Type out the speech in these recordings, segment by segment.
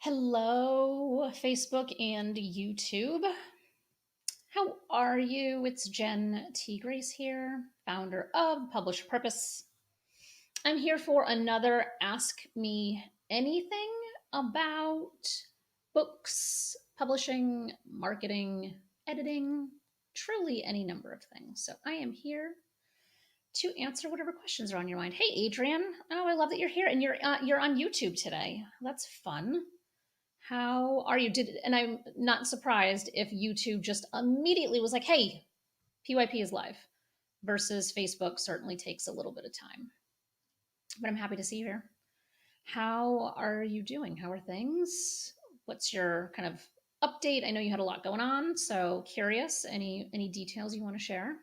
Hello, Facebook and YouTube. How are you? It's Jen T. Grace here, founder of Publish Purpose. I'm here for another Ask Me Anything about books, publishing, marketing, editing, truly any number of things. So I am here to answer whatever questions are on your mind. Hey, Adrian. Oh, I love that you're here and you're on YouTube today. That's fun. How are you? And I'm not surprised if YouTube just immediately was like, hey, PYP is live, versus Facebook certainly takes a little bit of time. But I'm happy to see you here. How are you doing? How are things? What's your kind of update? I know you had a lot going on, so curious. Any details you want to share?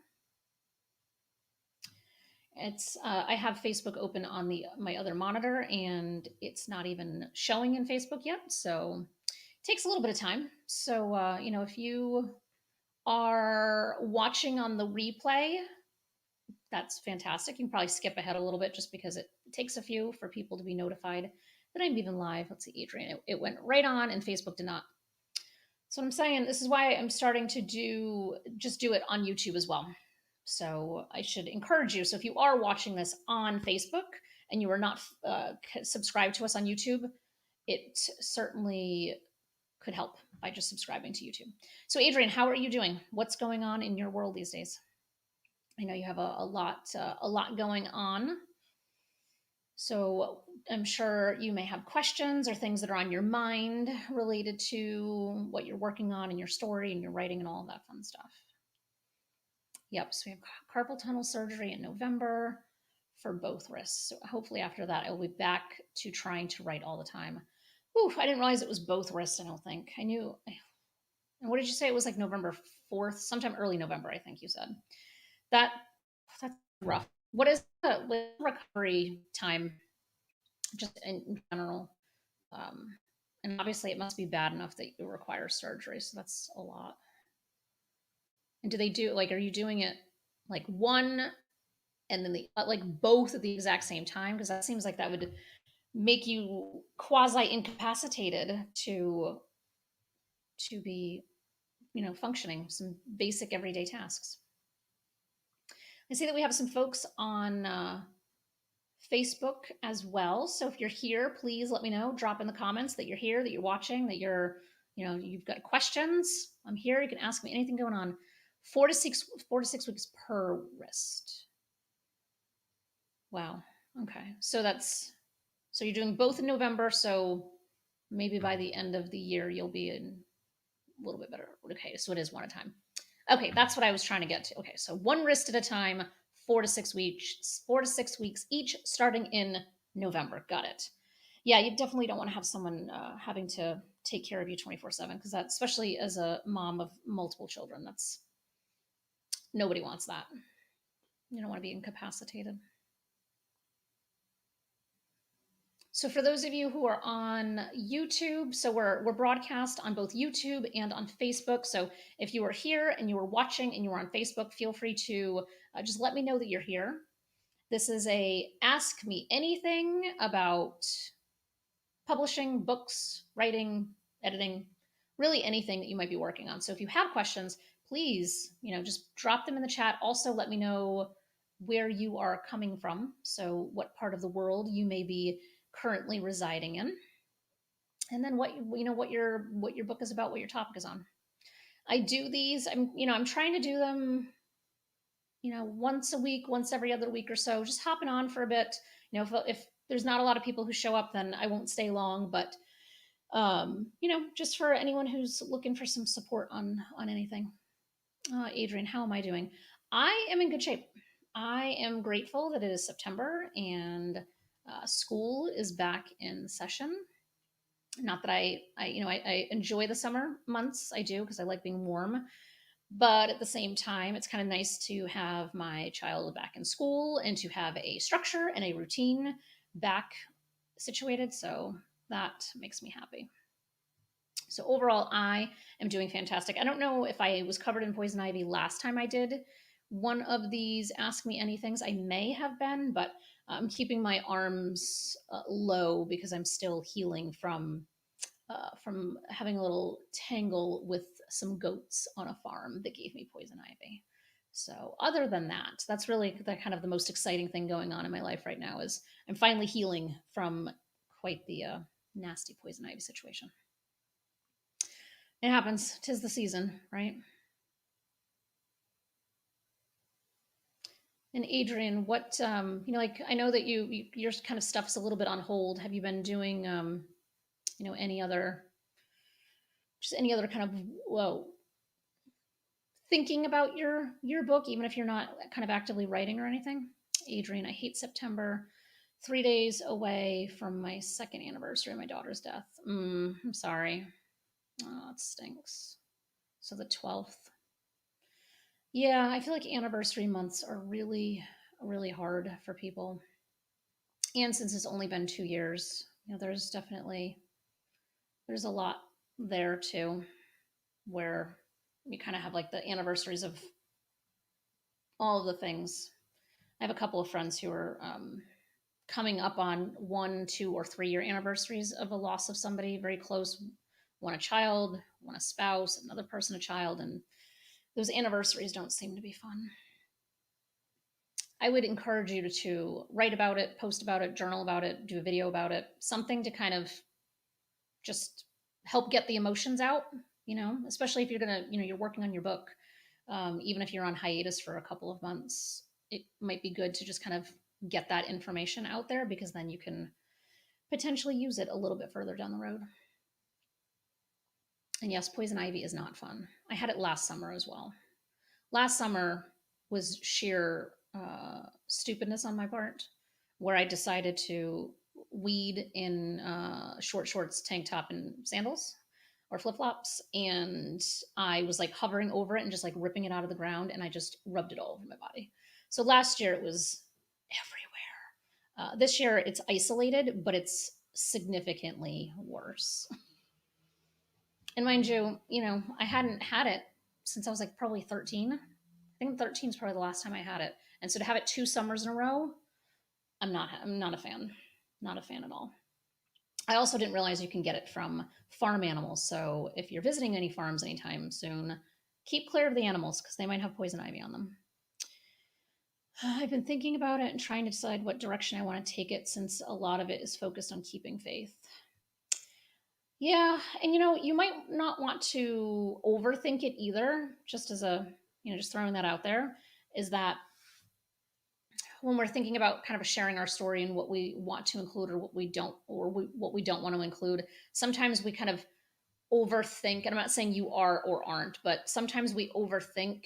It's I have Facebook open on the my other monitor, and it's not even showing in Facebook yet, so it takes a little bit of time. So if you are watching on the replay, that's fantastic. You can probably skip ahead a little bit just because it takes a few for people to be notified that I'm even live. Let's see, Adrian, it went right on, and Facebook did not. So I'm saying this is why I'm starting to do it on YouTube as well. So I should encourage you. So if you are watching this on Facebook and you are not subscribed to us on YouTube, it certainly could help by just subscribing to YouTube. So Adrian, how are you doing? What's going on in your world these days? I know you have a lot going on. So I'm sure you may have questions or things that are on your mind related to what you're working on in your story and your writing and all of that fun stuff. Yep. So we have carpal tunnel surgery in November for both wrists. So hopefully after that, I will be back to trying to write all the time. Oof, I didn't realize it was both wrists, I don't think. I knew. And what did you say? It was like November 4th, sometime early November, I think you said. That's rough. What is the recovery time, just in general? Um, and obviously, it must be bad enough that you require surgery. So that's a lot. And do they do like, are you doing it like one and then the like both at the exact same time? Because that seems like that would make you quasi incapacitated to be functioning some basic everyday tasks. I see that we have some folks on Facebook as well. So if you're here, please let me know. Drop in the comments that you're here, that you're watching, that you've got questions. I'm here. You can ask me anything going on. 4 to 6 weeks per wrist. Wow. Okay. So you're doing both in November. So maybe by the end of the year, you'll be in a little bit better. Okay. So it is one at a time. Okay. That's what I was trying to get to. Okay. So one wrist at a time, 4 to 6 weeks each, starting in November. Got it. Yeah. You definitely don't want to have someone having to take care of you 24/7, because that, especially as a mom of multiple children, nobody wants that. You don't want to be incapacitated. So for those of you who are on YouTube, so we're broadcast on both YouTube and on Facebook. So if you are here and you are watching and you are on Facebook, feel free to just let me know that you're here. This is a Ask Me Anything about publishing, books, writing, editing, really anything that you might be working on. So if you have questions, please, just drop them in the chat. Also, let me know where you are coming from. So what part of the world you may be currently residing in, and then what your book is about, what your topic is on. I do these. I'm trying to do them, once a week, once every other week or so, just hopping on for a bit. If there's not a lot of people who show up, then I won't stay long. But just for anyone who's looking for some support on anything. Adrian, how am I doing? I am in good shape. I am grateful that it is September and school is back in session. Not that I enjoy the summer months. I do, because I like being warm. But at the same time, it's kind of nice to have my child back in school and to have a structure and a routine back situated. So that makes me happy. So overall, I am doing fantastic. I don't know if I was covered in poison ivy last time I did one of these Ask Me Anythings. I may have been, but I'm keeping my arms low because I'm still healing from from having a little tangle with some goats on a farm that gave me poison ivy. So other than that, that's really the kind of the most exciting thing going on in my life right now is I'm finally healing from quite the nasty poison ivy situation. It happens. 'Tis the season, right? And Adrian, what like I know that your kind of stuff's a little bit on hold. Have you been doing any other just any other kind of thinking about your book, even if you're not kind of actively writing or anything? Adrian, I hate September. 3 days away from my second anniversary of my daughter's death. I'm sorry. Oh, it stinks. So the 12th. Yeah, I feel like anniversary months are really, really hard for people. And since it's only been 2 years, there's a lot there too, where you kind of have like the anniversaries of all of the things. I have a couple of friends who are coming up on 1, 2, or 3 year anniversaries of a loss of somebody very close. One a child, one a spouse, another person a child, and those anniversaries don't seem to be fun. I would encourage you to write about it, post about it, journal about it, do a video about it, something to kind of just help get the emotions out, especially if you're going to, you're working on your book. Even if you're on hiatus for a couple of months, it might be good to just kind of get that information out there because then you can potentially use it a little bit further down the road. And yes, poison ivy is not fun. I had it last summer as well. Last summer was sheer stupidness on my part, where I decided to weed in short shorts, tank top, and sandals or flip flops. And I was like hovering over it and just like ripping it out of the ground. And I just rubbed it all over my body. So last year it was everywhere. This year it's isolated, but it's significantly worse. And mind you, I hadn't had it since I was like probably 13. I think 13 is probably the last time I had it. And so to have it 2 summers in a row, I'm not a fan. Not a fan at all. I also didn't realize you can get it from farm animals. So if you're visiting any farms anytime soon, keep clear of the animals because they might have poison ivy on them. I've been thinking about it and trying to decide what direction I want to take it since a lot of it is focused on keeping faith. Yeah, and you might not want to overthink it either, just as a, just throwing that out there, is that when we're thinking about kind of sharing our story and what we want to include or what we don't, what we don't want to include, sometimes we kind of overthink, and I'm not saying you are or aren't, but sometimes we overthink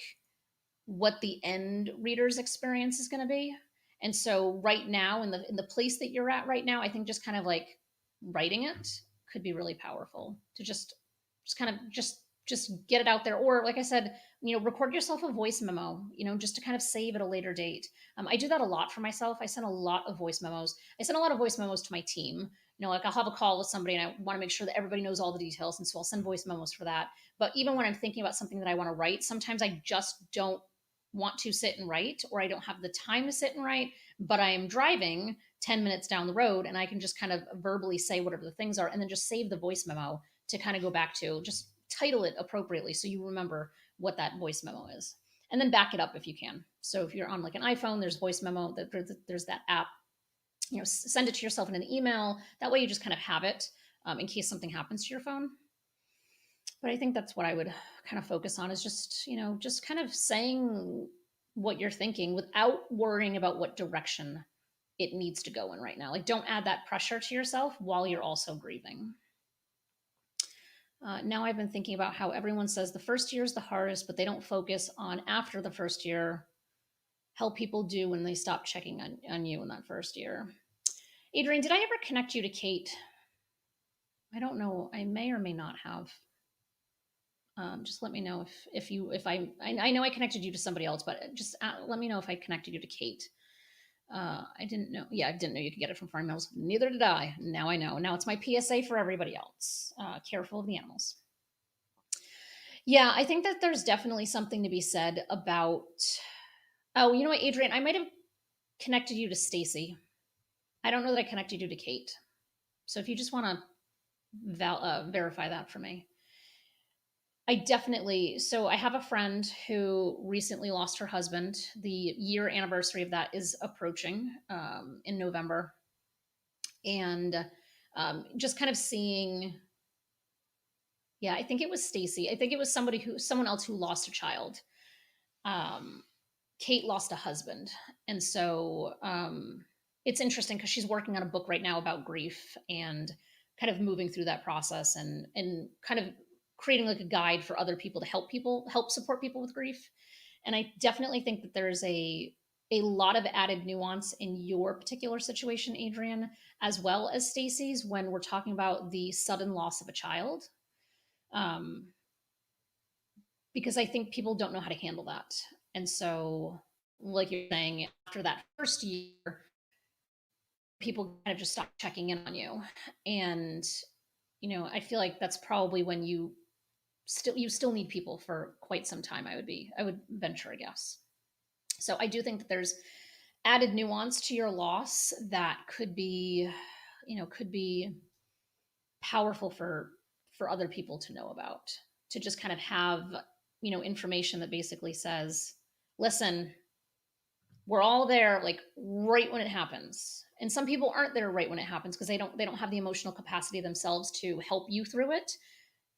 what the end reader's experience is going to be. And so right now in the place that you're at right now, I think just kind of like writing it could be really powerful to just kind of just get it out there, or like I said, record yourself a voice memo, just to kind of save at a later date. I do that a lot for myself. I send a lot of voice memos. I send a lot of voice memos to my team. Like I'll have a call with somebody and I want to make sure that everybody knows all the details, and so I'll send voice memos for that. But even when I'm thinking about something that I want to write, sometimes I just don't want to sit and write, or I don't have the time to sit and write, but I am driving 10 minutes down the road and I can just kind of verbally say whatever the things are and then just save the voice memo to kind of go back to. Just title it appropriately so you remember what that voice memo is. And then back it up if you can. So if you're on like an iPhone, there's voice memo, there's that app. Send it to yourself in an email. That way you just kind of have it in case something happens to your phone. But I think that's what I would kind of focus on, is just kind of saying what you're thinking without worrying about what direction it needs to go in right now. Like, don't add that pressure to yourself while you're also grieving. Now I've been thinking about how everyone says the first year is the hardest, but they don't focus on after the first year, how people do when they stop checking on you in that first year. Adrienne, did I ever connect you to Kate? I don't know. I may or may not have. Just let me know if I know I connected you to somebody else, but just let me know if I connected you to Kate. I didn't know. Yeah, I didn't know you could get it from farm animals. Neither did I. Now I know. Now it's my PSA for everybody else. Careful of the animals. Yeah, I think that there's definitely something to be said about. Oh, you know what, Adrienne? I might have connected you to Stacy. I don't know that I connected you to Kate. So if you just want to verify that for me. I definitely, so I have a friend who recently lost her husband. The year anniversary of that is approaching in November. And just kind of seeing, yeah, I think it was Stacy. I think it was someone else who lost a child. Um, Kate lost a husband. And so it's interesting because she's working on a book right now about grief and kind of moving through that process and kind of creating like a guide for other people to help support people with grief. And I definitely think that there's a lot of added nuance in your particular situation, Adrian, as well as Stacy's when we're talking about the sudden loss of a child. Um, because I think people don't know how to handle that. And so, like you're saying, after that first year, people kind of just stop checking in on you. And, I feel like that's probably when you still need people for quite some time, I would venture a guess. So I do think that there's added nuance to your loss that could be powerful for other people to know about, to just kind of have information that basically says, listen, we're all there like right when it happens. And some people aren't there right when it happens because they don't have the emotional capacity themselves to help you through it,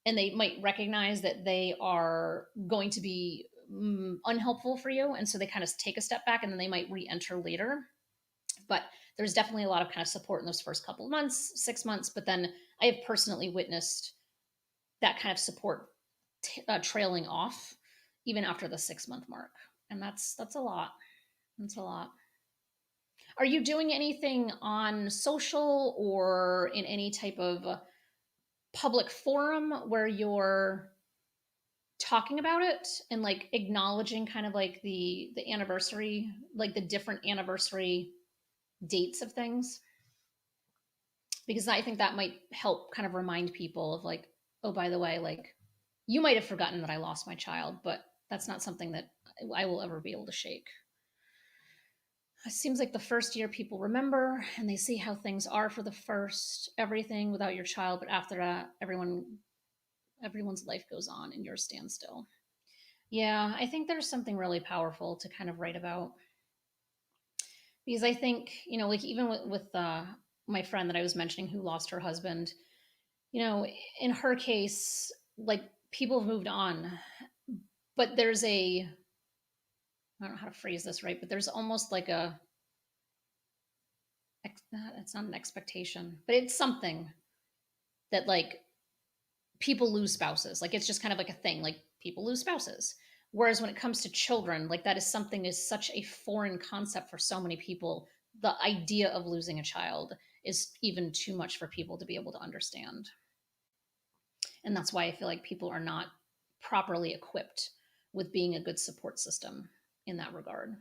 and they might recognize that they are going to be unhelpful for you, and so they kind of take a step back and then they might re-enter later. But there's definitely a lot of kind of support in those first couple of months, 6 months. But then I have personally witnessed that kind of support trailing off even after the 6 month mark, and that's a lot. That's a lot. Are you doing anything on social or in any type of public forum where you're talking about it and like acknowledging kind of like the anniversary, like the different anniversary dates of things? Because I think that might help kind of remind people of like, oh, by the way, like you might have forgotten that I lost my child, but that's not something that I will ever be able to shake. It seems like the first year people remember and they see how things are for the first everything without your child, but after that, everyone's life goes on and yours stands still. Yeah, I think there's something really powerful to kind of write about, because I think like even with my friend that I was mentioning who lost her husband, you know, in her case, like people have moved on, but there's I don't know how to phrase this right, but there's almost like it's not an expectation, but it's something that like people lose spouses. Like it's just kind of like a thing. Like people lose spouses. Whereas when it comes to children, like that is something is such a foreign concept for so many people. The idea of losing a child is even too much for people to be able to understand. And that's why I feel like people are not properly equipped with being a good support system in that regard.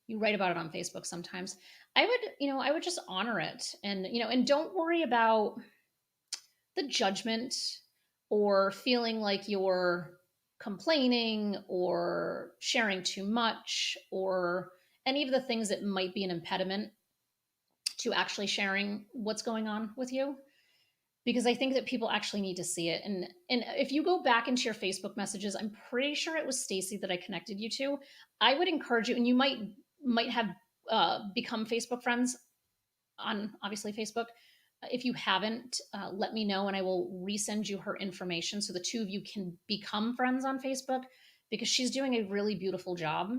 You write about it on Facebook sometimes. I would just honor it, and don't worry about the judgment or feeling like you're complaining or sharing too much or any of the things that might be an impediment to actually sharing what's going on with you, because I think that people actually need to see it. And if you go back into your Facebook messages, I'm pretty sure it was Stacy that I connected you to. I would encourage you, and you might have become Facebook friends on obviously Facebook. If you haven't, let me know and I will resend you her information so the two of you can become friends on Facebook, because she's doing a really beautiful job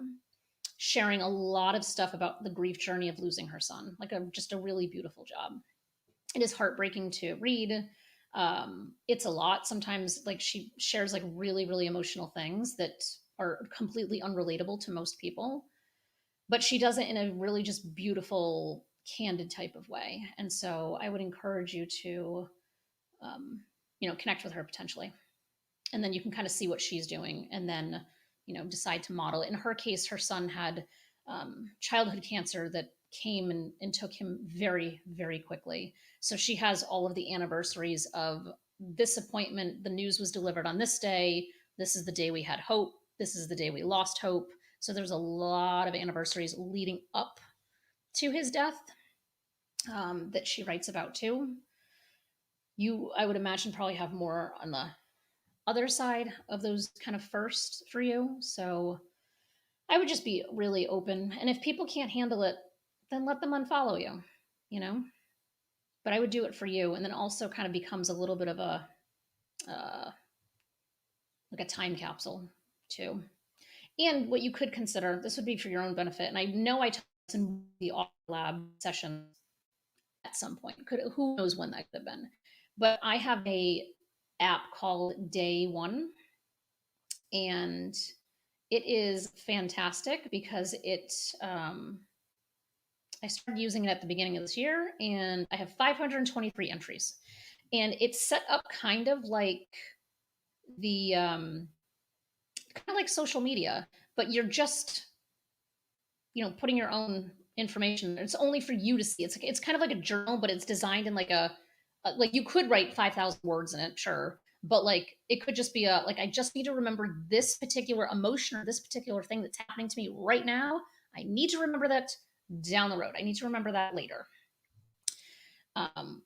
sharing a lot of stuff about the grief journey of losing her son. Like just a really beautiful job. It is heartbreaking to read. It's a lot. Sometimes like she shares like really, really emotional things that are completely unrelatable to most people, but she does it in a really just beautiful, candid type of way. And so I would encourage you to, connect with her potentially. And then you can kind of see what she's doing and then, decide to model it. In her case, her son had childhood cancer that came and took him very, very quickly. So she has all of the anniversaries of this appointment. The news was delivered on this day. This is the day we had hope. This is the day we lost hope. So there's a lot of anniversaries leading up to his death that she writes about too. You, I would imagine, probably have more on the other side of those kind of first for you. So I would just be really open. And if people can't handle it, then let them unfollow you, you know? But I would do it for you. And then also kind of becomes a little bit of a, uh, like a time capsule too. And what you could consider, this would be for your own benefit. And I know I talked in the lab session at some point. Could, who knows when that could have been? But I have a app called Day One, and it is fantastic because I started using it at the beginning of this year, and I have 523 entries, and it's set up kind of like the kind of like social media, but you're just putting your own information. It's only for you to see. It's kind of like a journal, but it's designed in like like you could write 5,000 words in it, sure, but like it could just be a like I just need to remember this particular emotion or this particular thing that's happening to me right now. I need to remember that down the road. I need to remember that later.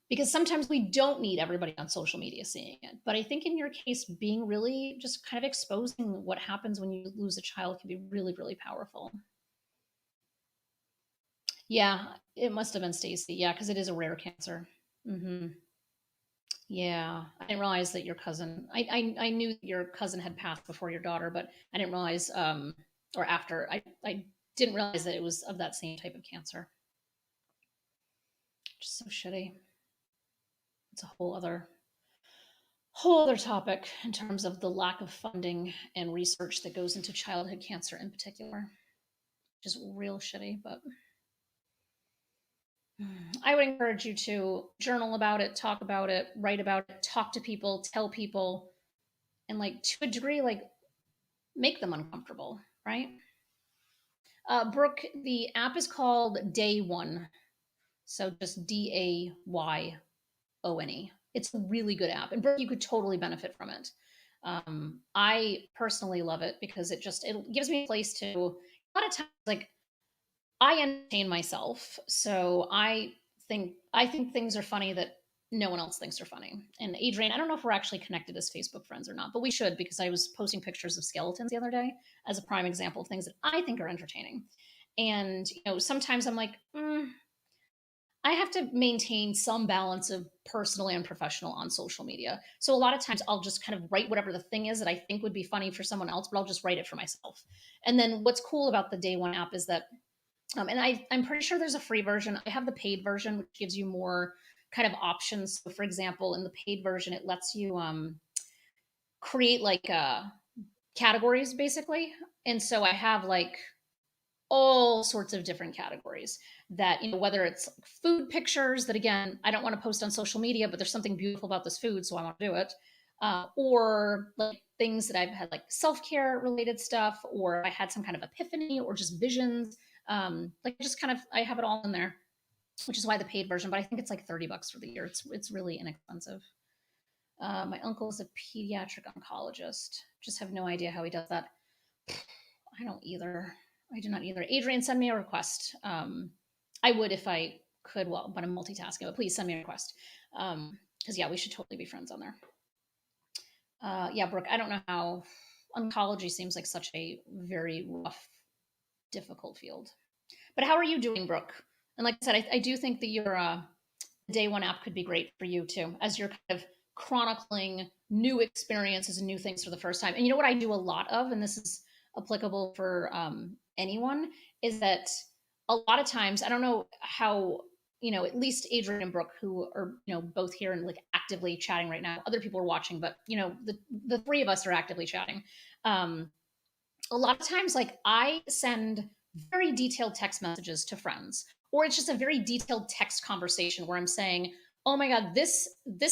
Because sometimes we don't need everybody on social media seeing it. But I think in your case, being really just kind of exposing what happens when you lose a child can be really, really powerful. Yeah, it must have been Stacy. Yeah, because it is a rare cancer. Hmm. Yeah, I didn't realize that your cousin. I knew that your cousin had passed before your daughter, but I didn't realize or after. I didn't realize that it was of that same type of cancer. Just so shitty. It's a whole other topic in terms of the lack of funding and research that goes into childhood cancer in particular. Just real shitty, but I would encourage you to journal about it, talk about it, write about it, talk to people, tell people, and like to a degree, like make them uncomfortable, right? Brooke, the app is called Day One. So just DAYONE. It's a really good app. And Brooke, you could totally benefit from it. I personally love it because it gives me a place to a lot of times like I entertain myself, so I think things are funny that no one else thinks are funny. And Adrian, I don't know if we're actually connected as Facebook friends or not, but we should because I was posting pictures of skeletons the other day as a prime example of things that I think are entertaining. And sometimes I'm like, I have to maintain some balance of personal and professional on social media. So a lot of times I'll just kind of write whatever the thing is that I think would be funny for someone else, but I'll just write it for myself. And then what's cool about the Day One app is that and I'm pretty sure there's a free version. I have the paid version, which gives you more kind of options. So, for example, in the paid version, it lets you create like categories basically. And so I have like all sorts of different categories that, whether it's food pictures that, again, I don't want to post on social media, but there's something beautiful about this food, so I want to do it. Or like things that I've had like self-care related stuff, or I had some kind of epiphany or just visions. Like just kind of, I have it all in there, which is why the paid version, but I think it's like $30 for the year. It's really inexpensive. My uncle is a pediatric oncologist. Just have no idea how he does that. I don't either. I do not either. Adrian, send me a request. I would if I could, well, but I'm multitasking, but please send me a request. Because yeah, we should totally be friends on there. Yeah, Brooke, I don't know how oncology seems like such a very rough, difficult field. But how are you doing, Brooke? And like I said, I do think that your Day One app could be great for you too, as you're kind of chronicling new experiences and new things for the first time. And you know what I do a lot of, and this is applicable for anyone, is that a lot of times, I don't know how, at least Adrian and Brooke, who are, both here and like actively chatting right now. Other people are watching, but the three of us are actively chatting. A lot of times, like I send very detailed text messages to friends, or it's just a very detailed text conversation where I'm saying, oh my god, this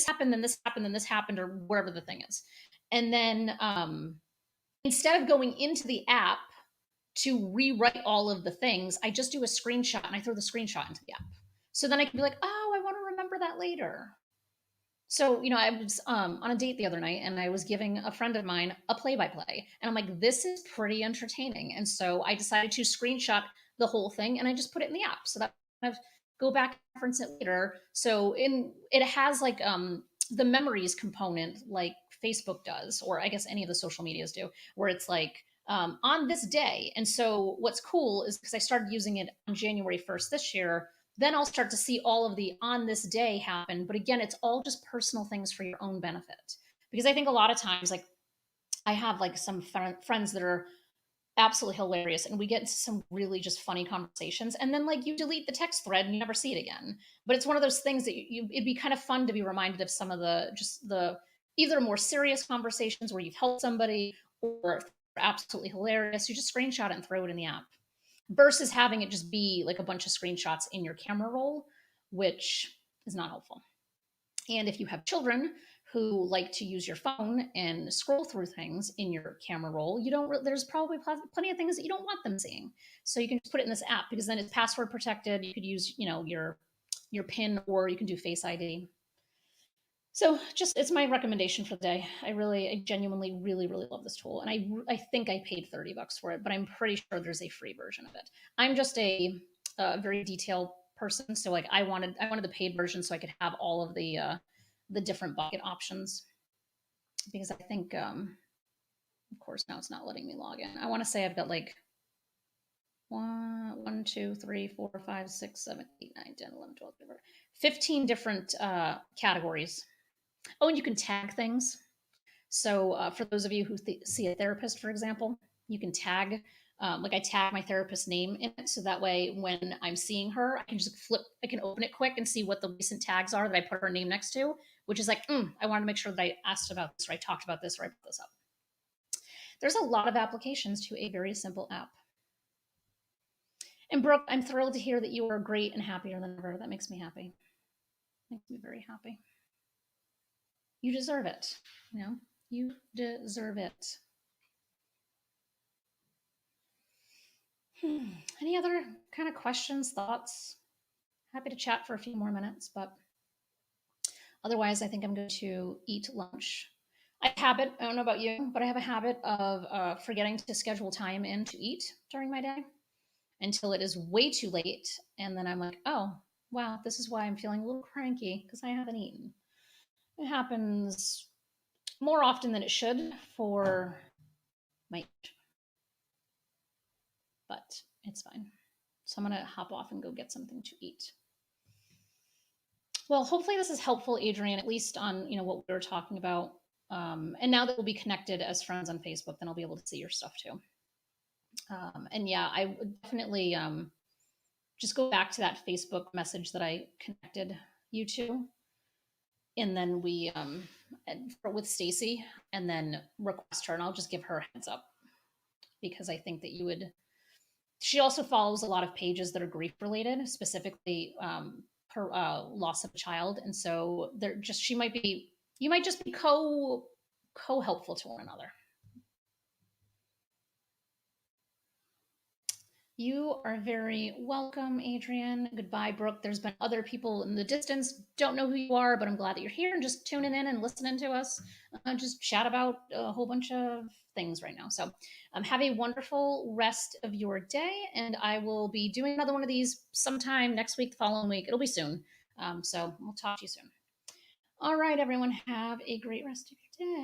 happened, then this happened, then this happened, or wherever the thing is. And then instead of going into the app to rewrite all of the things, I just do a screenshot and I throw the screenshot into the app, so then I can be like, oh, I want to remember that later. So, I was on a date the other night and I was giving a friend of mine a play by play. And I'm like, this is pretty entertaining. And so I decided to screenshot the whole thing and I just put it in the app so that I kind of go back and reference it later. So it has like the memories component like Facebook does, or I guess any of the social medias do, where it's like on this day. And so what's cool is because I started using it on January 1st this year, then I'll start to see all of the on this day happen. But again, it's all just personal things for your own benefit. Because I think a lot of times, like I have like some friends that are absolutely hilarious and we get into some really just funny conversations, and then like you delete the text thread and you never see it again. But it's one of those things that it'd be kind of fun to be reminded of some of the just the either more serious conversations where you've helped somebody, or if they're absolutely hilarious, you just screenshot it and throw it in the app, versus having it just be like a bunch of screenshots in your camera roll, which is not helpful. And if you have children who like to use your phone and scroll through things in your camera roll, you don't. There's probably plenty of things that you don't want them seeing. So you can just put it in this app because then it's password protected. You could use, your PIN, or you can do Face ID. So just it's my recommendation for the day. I genuinely, really, really love this tool, and I think I paid $30 for it, but I'm pretty sure there's a free version of it. I'm just a very detailed person, so like I wanted the paid version so I could have all of the different bucket options, because I think of course now it's not letting me log in. I want to say I've got like 1, 2, 3, 4, 5, 6, 7, 8, 9, 10, 11, 12, 15 different categories. Oh, and you can tag things. So for those of you who see a therapist, for example, you can tag. Like I tag my therapist's name in it, so that way when I'm seeing her, I can just I can open it quick and see what the recent tags are that I put her name next to, which is like, I wanted to make sure that I asked about this, or I talked about this, or I put this up. There's a lot of applications to a very simple app. And Brooke, I'm thrilled to hear that you are great and happier than ever. That makes me happy. Makes me very happy. You deserve it. You deserve it. Any other kind of questions, thoughts? Happy to chat for a few more minutes, but otherwise, I think I'm going to eat lunch. I have a habit, I don't know about you, but I have a habit of forgetting to schedule time in to eat during my day until it is way too late. And then I'm like, oh, wow, this is why I'm feeling a little cranky because I haven't eaten. It happens more often than it should for my age, but it's fine. So I'm going to hop off and go get something to eat. Well, hopefully this is helpful, Adrian, at least on what we were talking about. And now that we'll be connected as friends on Facebook, then I'll be able to see your stuff too. And yeah, I would definitely just go back to that Facebook message that I connected you to, and then we with Stacy, and then request her, and I'll just give her a heads up, because I think that you would. She also follows a lot of pages that are grief related, specifically her loss of a child, and so they're just you might just be co helpful to one another. You are very welcome, Adrian. Goodbye, Brooke. There's been other people in the distance, don't know who you are, but I'm glad that you're here and just tuning in and listening to us just chat about a whole bunch of things right now. So have a wonderful rest of your day, and I will be doing another one of these sometime next week, the following week. It'll be soon. So we'll talk to you soon. All right, everyone, have a great rest of your day.